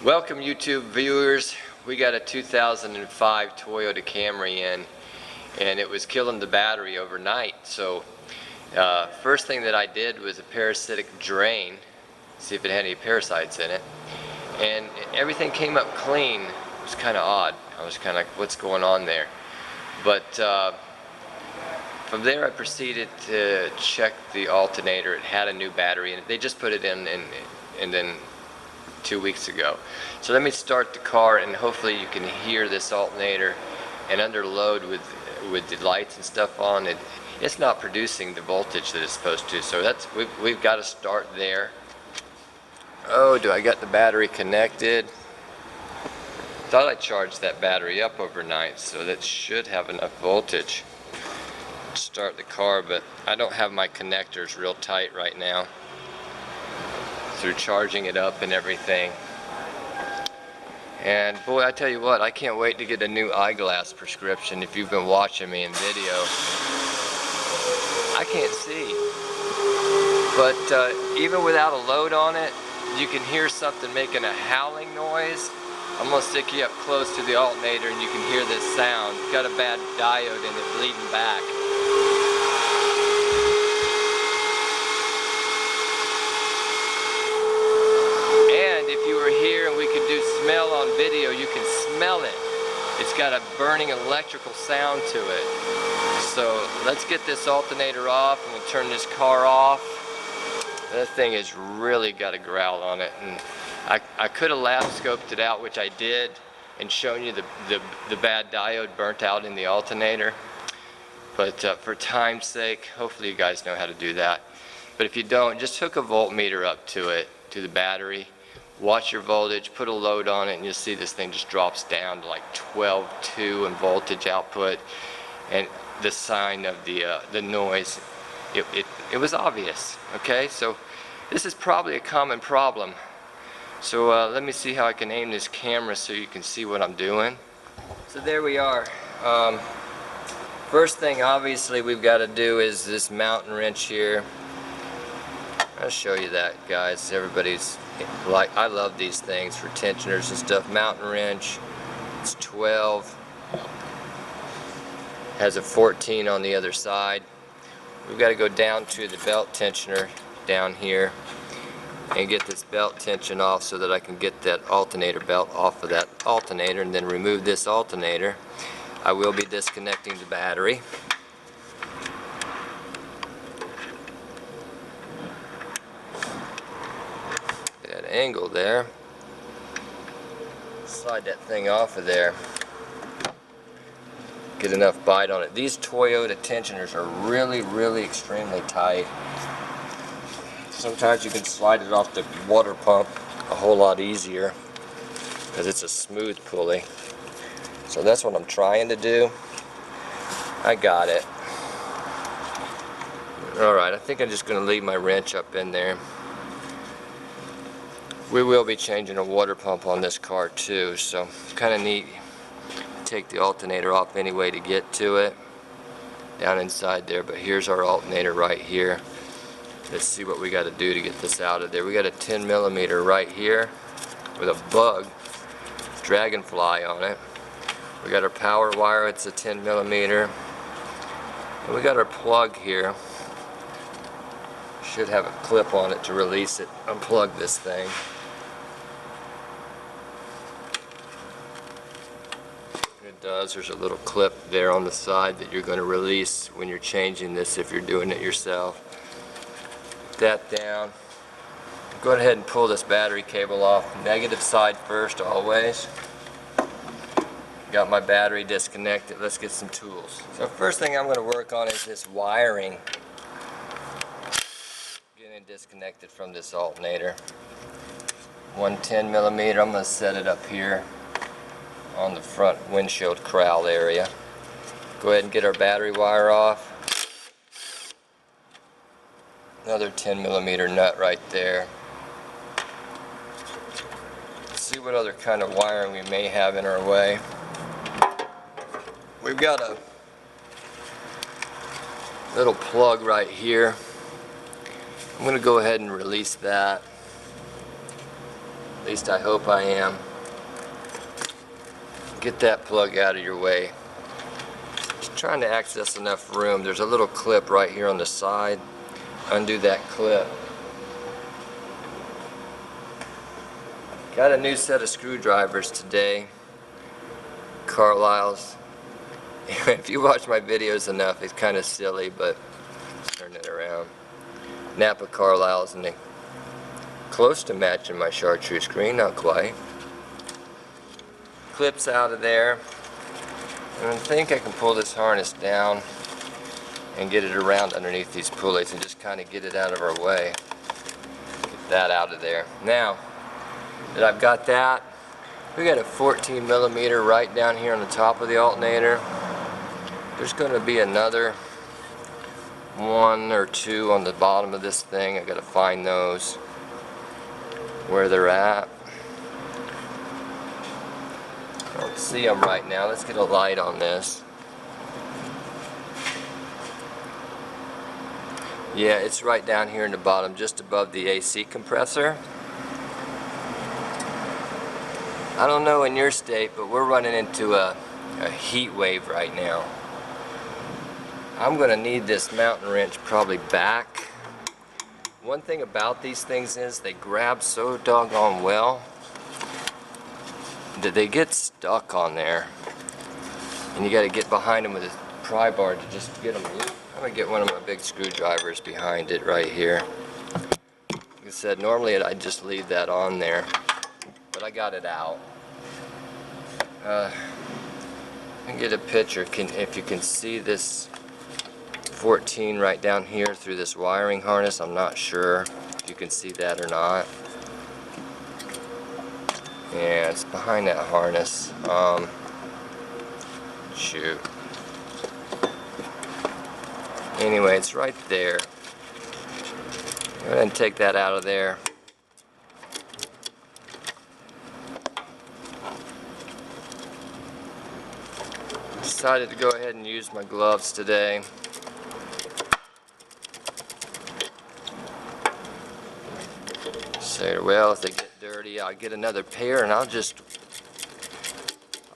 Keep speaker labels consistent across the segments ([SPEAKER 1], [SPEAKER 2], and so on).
[SPEAKER 1] Welcome YouTube viewers. We got a 2005 Toyota Camry in, and it was killing the battery overnight. So first thing that I did was a parasitic drain, see if it had any parasites in it, and everything came up clean. It was kind of odd. I was kind of like, what's going on there? But from there I proceeded to check the alternator. It had a new battery in it. They just put it in and then 2 weeks ago. So let me start the car, and hopefully you can hear this alternator. And under load with the lights and stuff on it, it's not producing the voltage that it's supposed to. So that's we've got to start there. Oh, do I got the battery connected? Thought I charged that battery up overnight, so that should have enough voltage to start the car, but I don't have my connectors real tight right now through charging it up and everything. And boy, I tell you what, I can't wait to get a new eyeglass prescription. If you've been watching me in video, I can't see, but even without a load on it, you can hear something making a howling noise. I'm gonna stick you up close to the alternator and you can hear this sound. It's got a bad diode in it bleeding back. If you were here and we could do smell on video, you can smell it. It's got a burning electrical sound to it. So let's get this alternator off, and we'll turn this car off. That thing has really got a growl on it, and I could have lab scoped it out, which I did, and shown you the bad diode burnt out in the alternator. But for time's sake, hopefully you guys know how to do that. But if you don't, just hook a voltmeter up to it, to the battery. Watch your voltage, put a load on it, and you'll see this thing just drops down to like 12.2 in voltage output. And the sign of the noise, it was obvious. Okay, so this is probably a common problem. So let me see how I can aim this camera so you can see what I'm doing. So there we are. First thing obviously we've got to do is this mountain wrench here. I'll show you that, guys. Everybody's like, I love these things for tensioners and stuff. Mountain wrench, it's 12, has a 14 on the other side. We've got to go down to the belt tensioner down here and get this belt tension off so that I can get that alternator belt off of that alternator, and then remove this alternator. I will be disconnecting the battery. Angle there. Slide that thing off of there. Get enough bite on it. These Toyota tensioners are really extremely tight. Sometimes you can slide it off the water pump a whole lot easier because it's a smooth pulley. So that's what I'm trying to do. I got it. Alright, I think I'm just going to leave my wrench up in there. We will be changing a water pump on this car too, so it's kind of neat. Take the alternator off anyway to get to it down inside there, but here's our alternator right here. Let's see what we got to do to get this out of there. We got a 10mm right here with a bug dragonfly on it. We got our power wire, it's a 10mm, and we got our plug here. Should have a clip on it to release it. Unplug this thing. It does. There's a little clip there on the side that you're going to release when you're changing this if you're doing it yourself. Put that down. Go ahead and pull this battery cable off. Negative side first always. Got my battery disconnected. Let's get some tools. So first thing I'm going to work on is this wiring. Getting disconnected from this alternator. 110mm. I'm going to set it up here on the front windshield crowl area. Go ahead and get our battery wire off. Another 10mm nut right there. Let's see what other kind of wiring we may have in our way. We've got a little plug right here. I'm going to go ahead and release that. At least I hope I am. Get that plug out of your way. Just trying to access enough room. There's a little clip right here on the side. Undo that clip. Got a new set of screwdrivers today. Carlisle's. If you watch my videos enough, it's kind of silly, but turn it around. Napa Carlisle's, and they close to matching my chartreuse screen, not quite. Clips out of there. And I think I can pull this harness down and get it around underneath these pulleys and just kind of get it out of our way. Get that out of there. Now that I've got that, we got a 14 millimeter right down here on the top of the alternator. There's going to be another one or two on the bottom of this thing. I got to find those where they're at. I don't see them right now. Let's get a light on this. Yeah, it's right down here in the bottom, just above the AC compressor. I don't know in your state, but we're running into a heat wave right now. I'm going to need this mountain wrench probably back. One thing about these things is they grab so doggone well that they get stuck on there. And you got to get behind them with a pry bar to just get them loose. I'm going to get one of my big screwdrivers behind it right here. Like I said, normally I'd just leave that on there, but I got it out. And get a picture if you can see this 14 right down here through this wiring harness. I'm not sure if you can see that or not. Yeah, it's behind that harness. Shoot. Anyway, it's right there. Go ahead and take that out of there. Decided to go ahead and use my gloves today. So, well, if they get dirty, I'll get another pair and I'll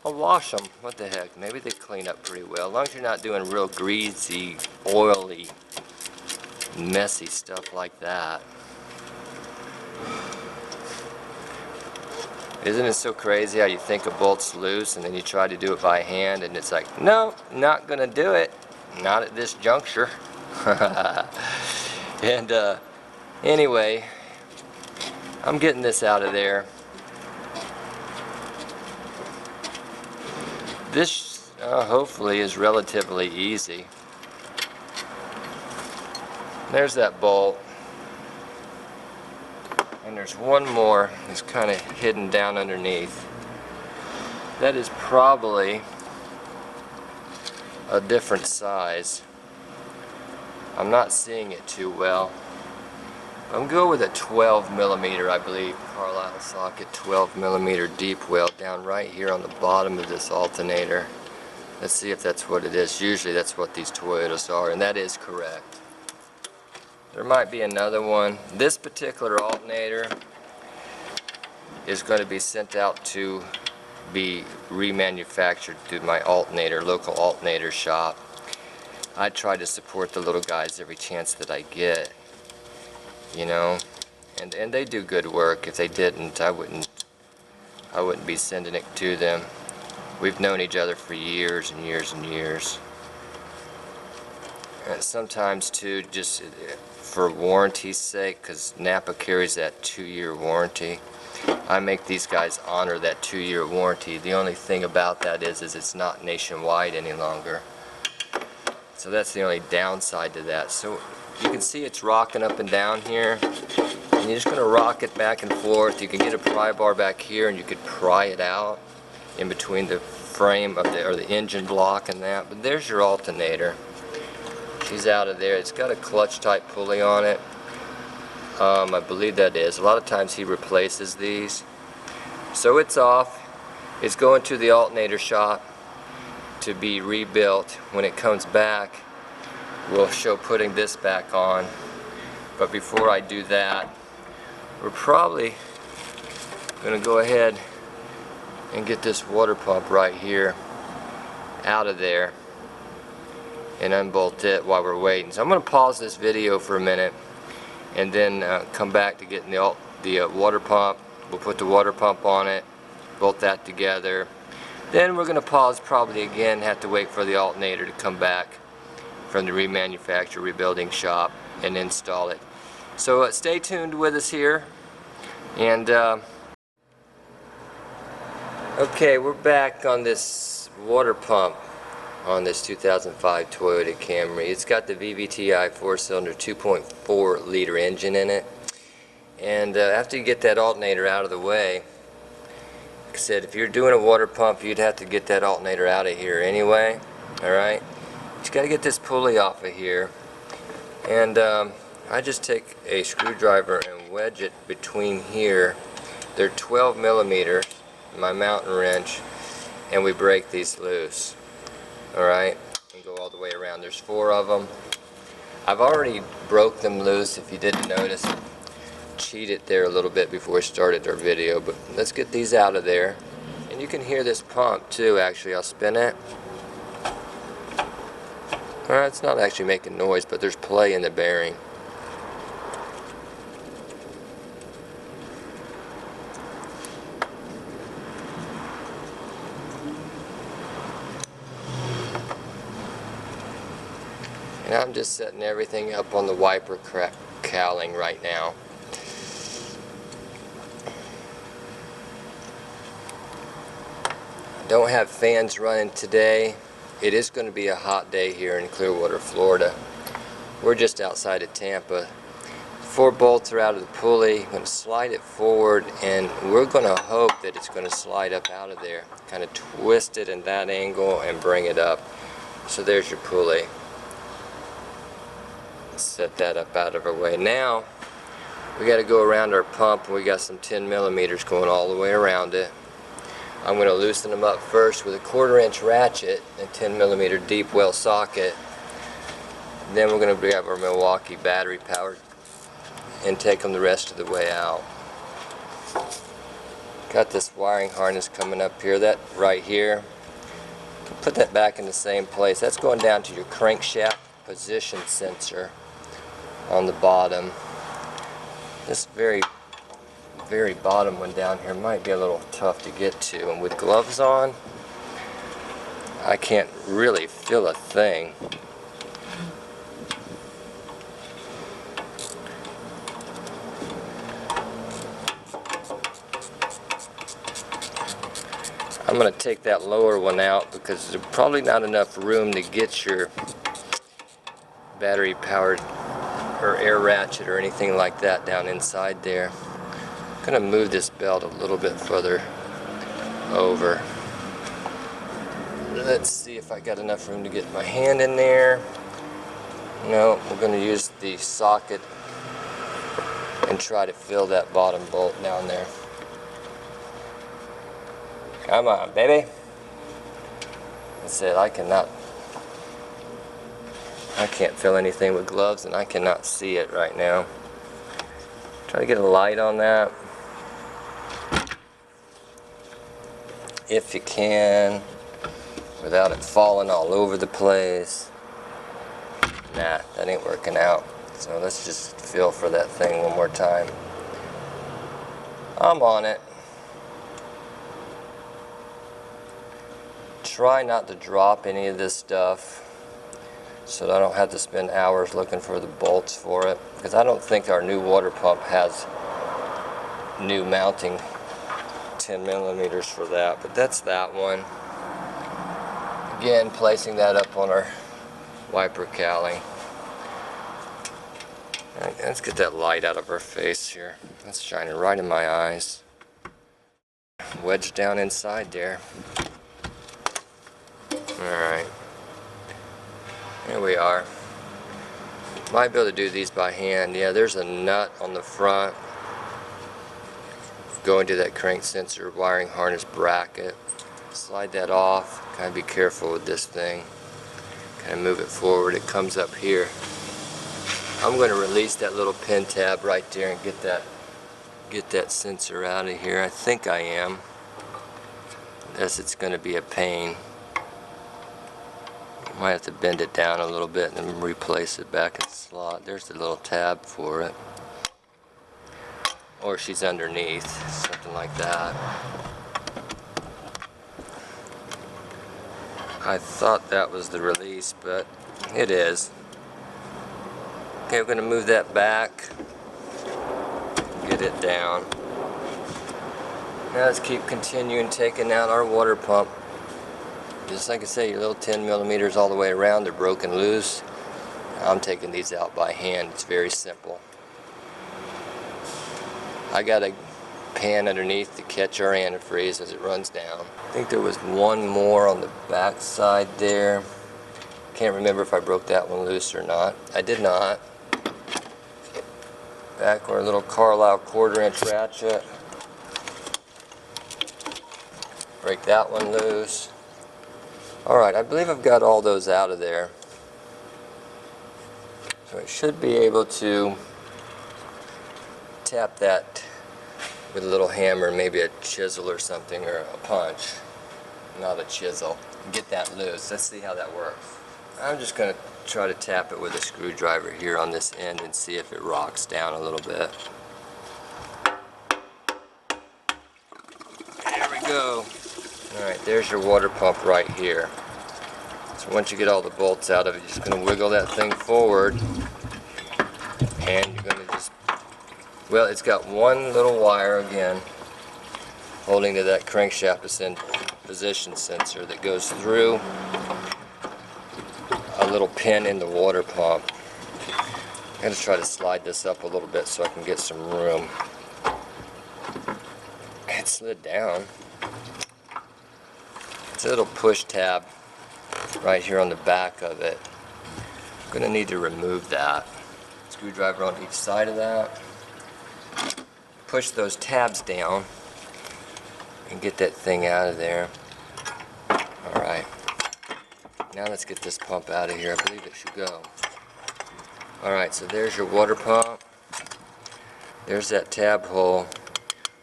[SPEAKER 1] wash them. What the heck? Maybe they clean up pretty well. As long as you're not doing real greasy, oily, messy stuff like that. Isn't it so crazy how you think a bolt's loose and then you try to do it by hand and it's like, no, not gonna do it. Not at this juncture. And anyway, I'm getting this out of there. This hopefully is relatively easy. There's that bolt. And there's one more that's kind of hidden down underneath. That is probably a different size. I'm not seeing it too well. I'm going with a 12 millimeter, I believe. Carlisle socket 12 millimeter deep well down right here on the bottom of this alternator. Let's see if that's what it is. Usually that's what these Toyotas are, and that is correct. There might be another one. This particular alternator is going to be sent out to be remanufactured through my local alternator shop. I try to support the little guys every chance that I get, you know, and they do good work. If they didn't, I wouldn't be sending it to them. We've known each other for years and years and years. And sometimes too, just for warranty's sake, because Napa carries that 2-year warranty, I make these guys honor that 2-year warranty. The only thing about that is it's not nationwide any longer. So that's the only downside to that. So you can see it's rocking up and down here, and you're just going to rock it back and forth. You can get a pry bar back here and you could pry it out in between the frame of the engine block and that. But there's your alternator. She's out of there. It's got a clutch type pulley on it. I believe that is. A lot of times he replaces these. So it's off. It's going to the alternator shop to be rebuilt. When it comes back, we'll show putting this back on. But before I do that, we're probably I'm going to go ahead and get this water pump right here out of there and unbolt it while we're waiting. So I'm going to pause this video for a minute and then come back to getting the water pump. We'll put the water pump on it, bolt that together. Then we're going to pause probably again, have to wait for the alternator to come back from the remanufacturer rebuilding shop and install it. So stay tuned with us here. And okay, we're back on this water pump on this 2005 Toyota Camry. It's got the VVTi 4-cylinder 2.4 liter engine in it. And after you get that alternator out of the way, like I said, if you're doing a water pump, you'd have to get that alternator out of here anyway. Alright? You got to get this pulley off of here. And I just take a screwdriver and wedge it between here. They're 12 millimeters, my mountain wrench, and we break these loose. Alright? And go all the way around. There's 4 of them. I've already broke them loose, if you didn't notice. Cheated there a little bit before we started our video, but let's get these out of there. And you can hear this pump too. Actually, I'll spin it. Alright, it's not actually making noise, but there's play in the bearing. And I'm just setting everything up on the wiper cowling right now. Don't have fans running today. It is going to be a hot day here in Clearwater, Florida. We're just outside of Tampa. 4 bolts are out of the pulley. I'm going to slide it forward, and we're going to hope that it's going to slide up out of there. Kind of twist it in that angle and bring it up. So there's your pulley. Set that up out of our way. Now we got to go around our pump, and we got some 10 millimeters going all the way around it. I'm going to loosen them up first with a 1/4 inch ratchet and 10 millimeter deep well socket. Then we're going to grab our Milwaukee battery powered and take them the rest of the way out. Got this wiring harness coming up here, that right here. Put that back in the same place. That's going down to your crankshaft position sensor on the bottom. This very bottom one down here might be a little tough to get to, and with gloves on I can't really feel a thing. I'm going to take that lower one out because there's probably not enough room to get your battery powered or air ratchet or anything like that down inside there. I'm going to move this belt a little bit further over. Let's see if I got enough room to get my hand in there. No, we're going to use the socket and try to fill that bottom bolt down there. Come on, baby. I said I can't feel anything with gloves, and I cannot see it right now. Try to get a light on that if you can without it falling all over the place. Nah, that ain't working out. So let's just feel for that thing one more time. I'm on it. Try not to drop any of this stuff so that I don't have to spend hours looking for the bolts for it, because I don't think our new water pump has new mounting 10 millimeters for that, but that's that one. Again, placing that up on our wiper cowling. Right, let's get that light out of our face here. That's shining right in my eyes. Wedge down inside there. Alright. There we are. Might be able to do these by hand. Yeah, there's a nut on the front going to that crank sensor wiring harness bracket. Slide that off. Kind of be careful with this thing. Kind of move it forward. It comes up here. I'm going to release that little pin tab right there and get that get that sensor out of here. I think I am. Unless it's going to be a pain. Might have to bend it down a little bit and then replace it back in the slot. There's the little tab for it. Or she's underneath, something like that. I thought that was the release, but it is. Okay, we're going to move that back. Get it down. Now let's keep continuing taking out our water pump. Just like I say, your little 10 millimeters all the way around, they're broken loose. I'm taking these out by hand. It's very simple. I got a pan underneath to catch our antifreeze as it runs down. I think there was one more on the back side there. Can't remember if I broke that one loose or not. I did not. Back our little Carlisle 1/4 inch ratchet. Break that one loose. Alright, I believe I've got all those out of there. So I should be able to tap that with a little hammer, maybe a chisel or something, or a punch. Not a chisel. Get that loose. Let's see how that works. I'm just going to try to tap it with a screwdriver here on this end and see if it rocks down a little bit. There we go. Alright, there's your water pump right here. So once you get all the bolts out of it, you're just going to wiggle that thing forward. And you're going to just, well, it's got one little wire again holding to that crankshaft position sensor that goes through a little pin in the water pump. I'm going to try to slide this up a little bit so I can get some room. It slid down. It's a little push tab right here on the back of it. I'm going to need to remove that. Screwdriver on each side of that. Push those tabs down and get that thing out of there. Alright. Now let's get this pump out of here. I believe it should go. Alright, so there's your water pump. There's that tab hole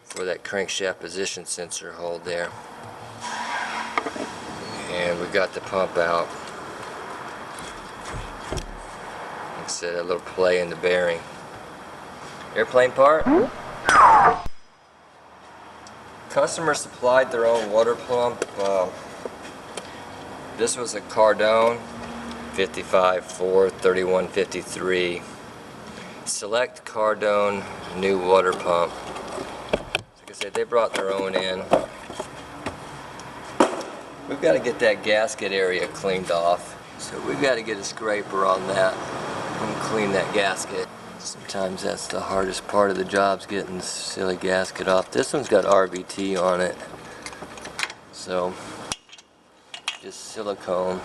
[SPEAKER 1] for that crankshaft position sensor hole there. And we got the pump out. Like I said, a little play in the bearing. Airplane part. Customer supplied their own water pump. This was a Cardone 55-4-3153. Select Cardone new water pump. Like I said, they brought their own in. We've got to get that gasket area cleaned off. So we've got to get a scraper on that and clean that gasket. Sometimes that's the hardest part of the job, is getting the silly gasket off. This one's got RBT on it. So just silicone.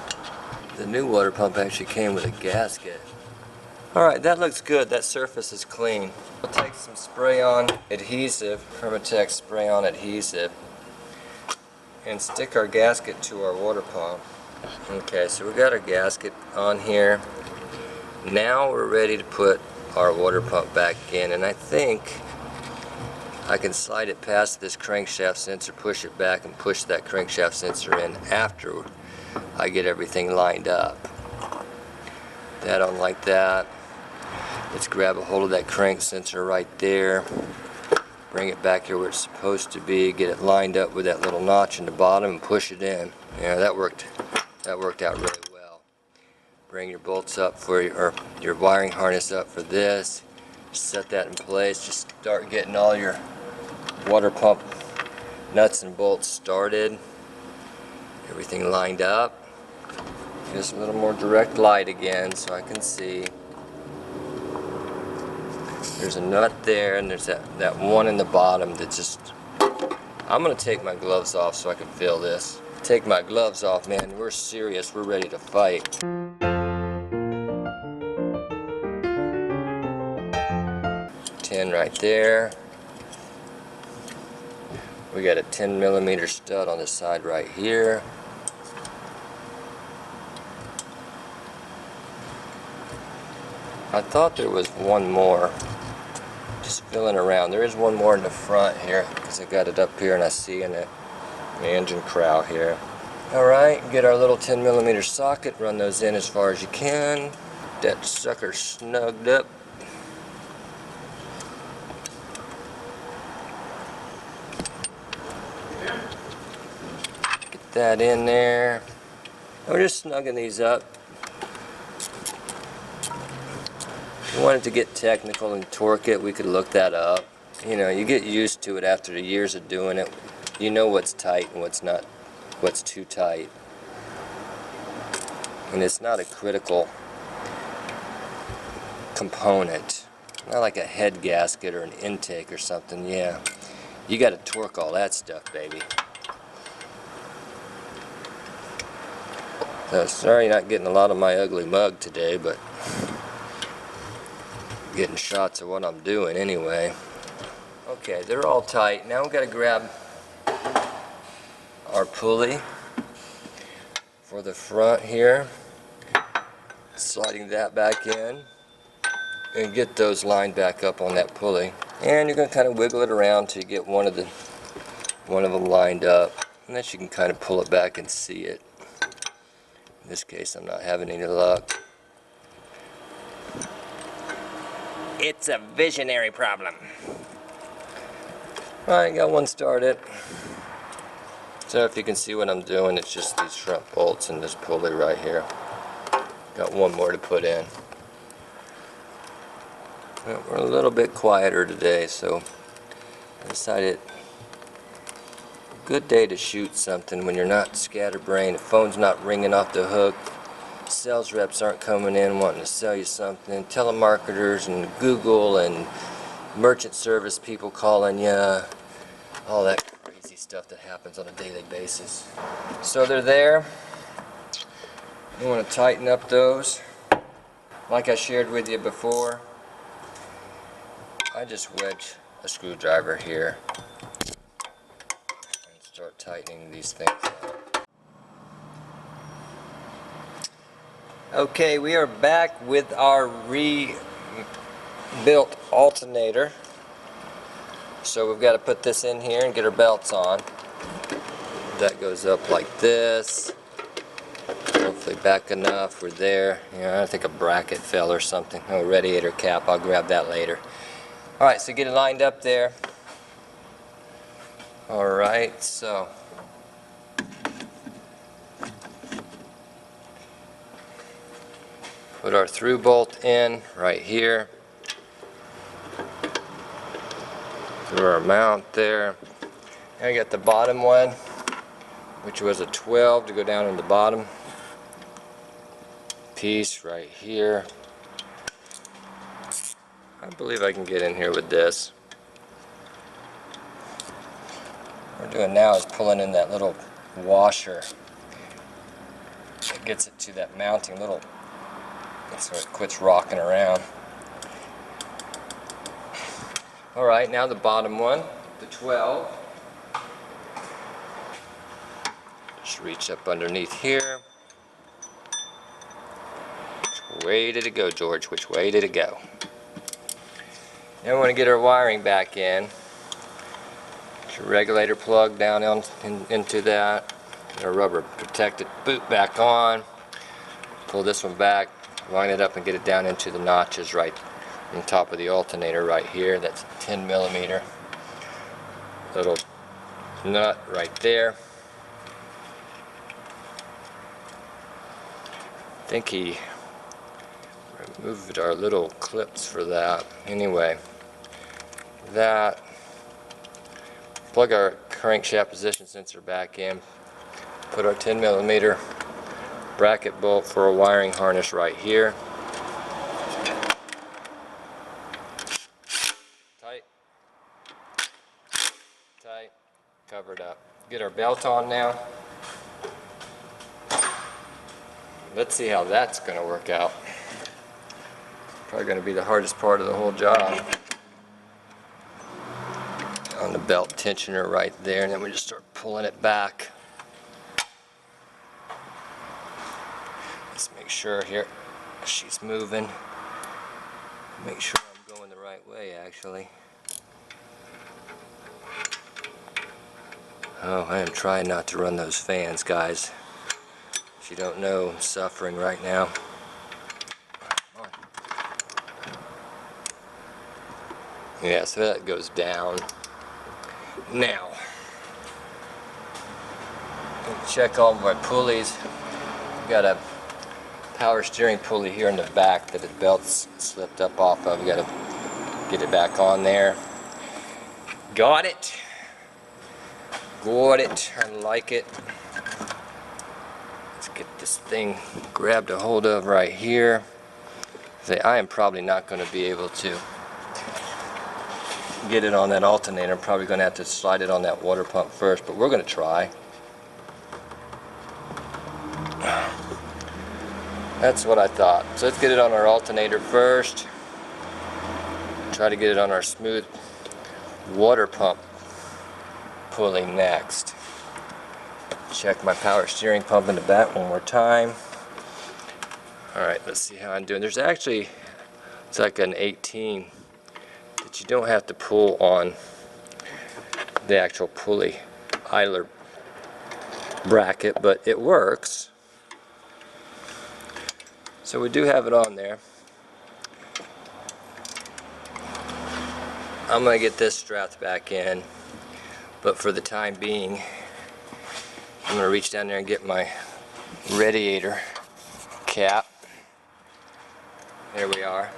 [SPEAKER 1] The new water pump actually came with a gasket. Alright, that looks good. That surface is clean. We'll take some spray-on adhesive, Permatex spray-on adhesive, and stick our gasket to our water pump. Okay, so we got our gasket on here. Now we're ready to put our water pump back in, and I think I can slide it past this crankshaft sensor, push it back, and push that crankshaft sensor in after I get everything lined up. That on like that. Let's grab a hold of that crank sensor right there, bring it back here where it's supposed to be, get it lined up with that little notch in the bottom, and push it in. Yeah, that worked out really well. Bring your bolts up for your wiring harness up for this. Set that in place. Just start getting all your water pump nuts and bolts started. Everything lined up. Just a little more direct light again so I can see. There's a nut there, and there's that one in the bottom that just... I'm going to take my gloves off so I can feel this. Take my gloves off, man. We're serious. We're ready to fight. 10 right there. We got a 10mm stud on the side right here. I thought there was one more Just feeling around. There is one more in the front here because I got it up here and I see in the engine crown here. Alright, get our little 10mm socket, run those in as far as you can. That sucker snugged up. Get that in there. And we're just snugging these up. If we wanted to get technical and torque it, we could look that up. You know, you get used to it after the years of doing it. You know what's tight and what's not, what's too tight. And it's not a critical component. Not like a head gasket or an intake or something. Yeah, you got to torque all that stuff, baby. So sorry not getting a lot of my ugly mug today, but getting shots of what I'm doing anyway. Okay, they're all tight. Now we've got to grab our pulley for the front here, sliding that back in, and get those lined back up on that pulley. And you're going to kind of wiggle it around till you get one of them lined up, and then you can kind of pull it back and see it. In this case, I'm not having any luck. It's a visionary problem. Alright, got one started. So if you can see what I'm doing, it's just these front bolts and this pulley right here. Got one more to put in. Well, we're a little bit quieter today, so I decided good day to shoot something when you're not scatterbrained, the phone's not ringing off the hook, sales reps aren't coming in wanting to sell you something, telemarketers and Google and merchant service people calling you, all that crazy stuff that happens on a daily basis. So they're there. You want to tighten up those. Like I shared with you before, I just wedge a screwdriver here and start tightening these things up. Okay, we are back with our rebuilt alternator. So we've got to put this in here and get our belts on. That goes up like this. Hopefully back enough. We're there. I think a bracket fell or something. Oh, radiator cap. I'll grab that later. Alright, so get it lined up there. Alright, so put our through bolt in right here. Through our mount there. I got the bottom one, which was a 12 to go down in the bottom piece right here. I believe I can get in here with this. What we're doing now is pulling in that little washer that gets it to that mounting little, so it quits rocking around. Alright, now the bottom one, the 12. Just reach up underneath here. Which way did it go, George? Which way did it go? Now we want to get our wiring back in. Get your regulator plug down into that. Get our rubber protected boot back on. Pull this one back, line it up and get it down into the notches right on top of the alternator right here. That's 10mm. Little nut right there. I think he removed our little clips for that. Anyway, that, plug our crankshaft position sensor back in, put our 10mm bracket bolt for a wiring harness right here. Tight, tight, covered up. Get our belt on now. Let's see how that's going to work out. Probably going to be the hardest part of the whole job. On the belt tensioner right there, and then we just start pulling it back. Let's make sure here she's moving. Make sure I'm going the right way actually. Oh, I am trying not to run those fans, guys. If you don't know, I'm suffering right now. Yeah, so that goes down. Now, check all my pulleys. Got a power steering pulley here in the back that the belt's slipped up off of. We got to get it back on there. Got it. Got it. I like it. Let's get this thing grabbed a hold of right here. Say, I am probably not going to be able to get it on that alternator. I'm probably going to have to slide it on that water pump first, but we're going to try. That's what I thought. So let's get it on our alternator first. Try to get it on our smooth water pump pulley next. Check my power steering pump in the back one more time. Alright, let's see how I'm doing. There's actually, it's like an 18 that you don't have to pull on the actual pulley idler bracket, but it works. So we do have it on there. I'm going to get this strapped back in, but for the time being I'm going to reach down there and get my radiator cap. There we are.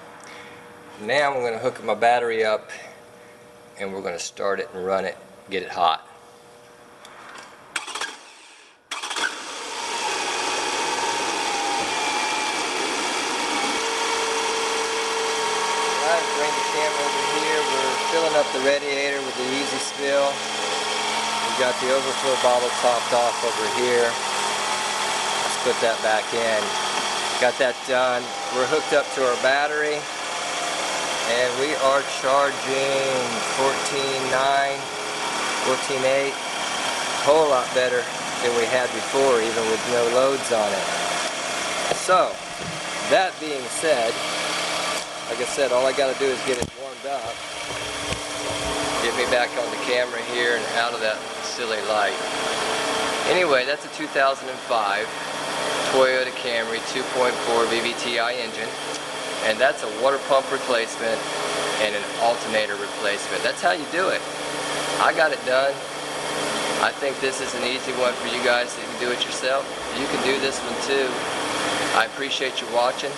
[SPEAKER 1] Now I'm going to hook my battery up and we're going to start it and run it, get it hot. Alright, bring the camera over here. We're filling up the radiator with the easy spill. We've got the overflow bottle topped off over here. Let's put that back in. Got that done. We're hooked up to our battery and we are charging 14.9, 14.8. A whole lot better than we had before, even with no loads on it. So, that being said, like I said, all I got to do is get it warmed up. Get me back on the camera here and out of that silly light. Anyway, that's a 2005 Toyota Camry 2.4 VVTi engine, and that's a water pump replacement and an alternator replacement. That's how you do it. I got it done. I think this is an easy one for you guys that can do it yourself. You can do this one too. I appreciate you watching.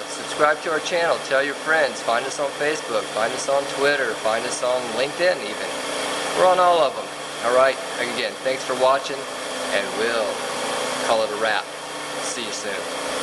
[SPEAKER 1] Subscribe to our channel, tell your friends, find us on Facebook, find us on Twitter, find us on LinkedIn even. We're on all of them. Alright, again, thanks for watching, and we'll call it a wrap. See you soon.